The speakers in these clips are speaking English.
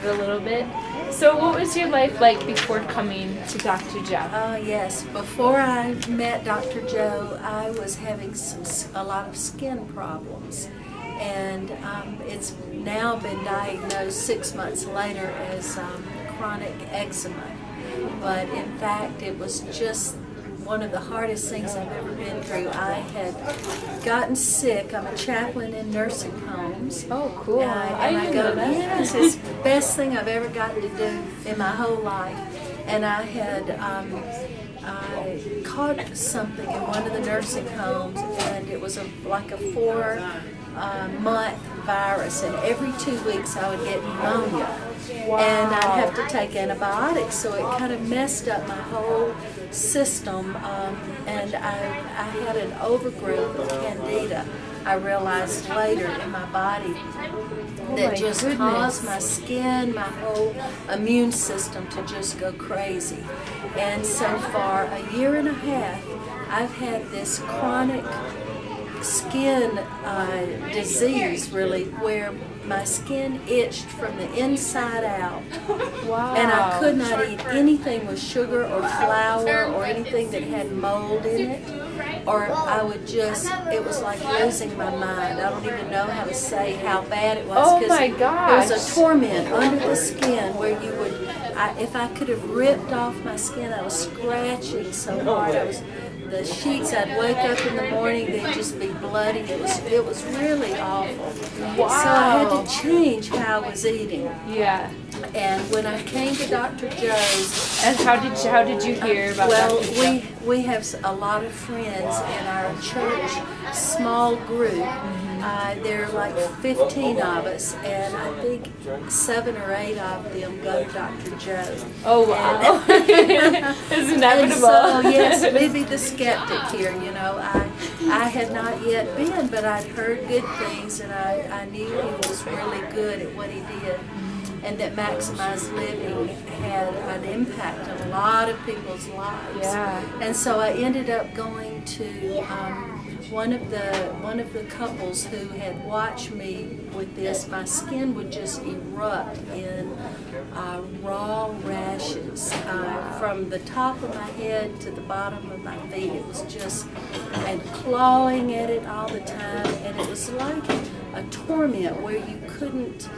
it a little bit. So what was your life like before coming to Dr. Joe? Yes. Before I met Dr. Joe, I was having a lot of skin problems. And it's now been diagnosed 6 months later as chronic eczema. But in fact, it was just one of the hardest things I've ever been through. I had gotten sick. I'm a chaplain in nursing homes. Oh, cool. I didn't know that. Yes, it's the best thing I've ever gotten to do in my whole life. And I had I caught something in one of the nursing homes, and it was like a 4-month virus, and every 2 weeks I would get pneumonia. Wow. And I'd have to take antibiotics, so it kind of messed up my whole system, and I had an overgrowth of candida, I realized later, in my body that just caused my skin, my whole immune system to just go crazy. And so for a year and a half, I've had this chronic skin disease, really, where my skin itched from the inside out. Wow. And I could not eat anything with sugar or flour or anything that had mold in it, or I would just, it was like losing my mind. I don't even know how to say how bad it was. Oh my gosh. There was a torment under the skin where you would, if I could have ripped off my skin, I was scratching so hard. The sheets, I'd wake up in the morning, they'd just be bloody. It was really awful. Wow. So I had to change how I was eating. Yeah. And when I came to Dr. Joe's, And how did you hear about well, Dr. Joe? we have a lot of friends in our church small group. There are like 15 of us, and I think 7 or 8 of them go to Dr. Joe. Oh, wow. It's inevitable. And so, yes, Libby the skeptic here, you know, I had not yet been, but I'd heard good things, and I knew he was really good at what he did, and that Maximized Living had an impact on a lot of people's lives. Yeah. And so I ended up going to one of the couples who had watched me with this. My skin would just erupt in raw rashes from the top of my head to the bottom of my feet. It was just, and clawing at it all the time, and it was like a torment where you couldn't,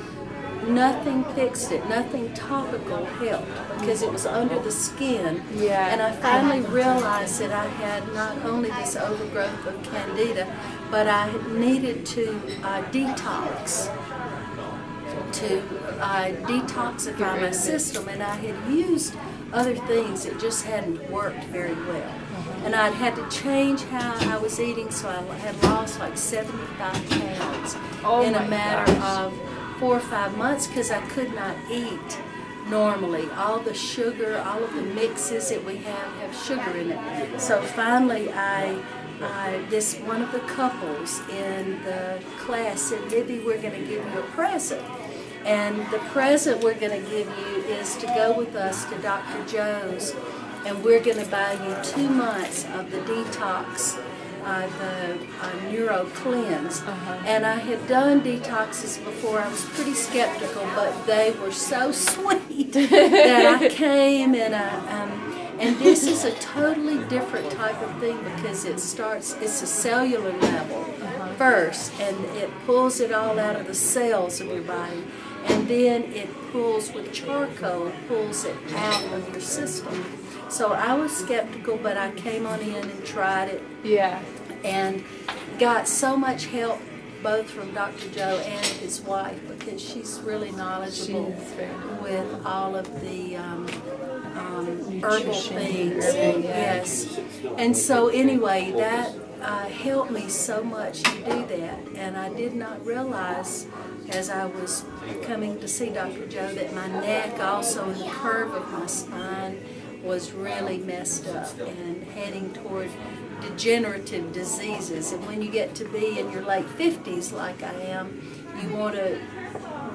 nothing fixed it, nothing topical helped, because it was under the skin. Yeah. And I finally realized that I had not only this overgrowth of candida, but I needed to detoxify my system, and I had used other things that just hadn't worked very well. And I'd had to change how I was eating, so I had lost like 75 pounds in a matter of 4 or 5 months, because I could not eat normally. All the sugar, all of the mixes that we have sugar in it. So finally this one of the couples in the class said, Libby, we're going to give you a present. And the present we're going to give you is to go with us to Dr. Joe's, and we're going to buy you 2 months of the detox, the neuro cleanse. And I had done detoxes before. I was pretty skeptical, but they were so sweet that I came, and this is a totally different type of thing, because it's a cellular level first, and it pulls it all out of the cells of your body, and then it pulls with charcoal, pulls it out of your system. So I was skeptical, but I came on in and tried it. Yeah. And got so much help both from Dr. Joe and his wife, because she's really knowledgeable with all of the herbal things. Yes. And so anyway, that helped me so much to do that. And I did not realize, as I was coming to see Dr. Joe, that my neck also, and the curve of my spine, was really messed up and heading toward degenerative diseases. And when you get to be in your late 50s like I am, you want to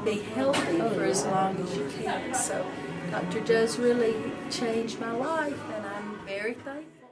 be healthy for as long as you can. So Dr. Joe's really changed my life, and I'm very thankful.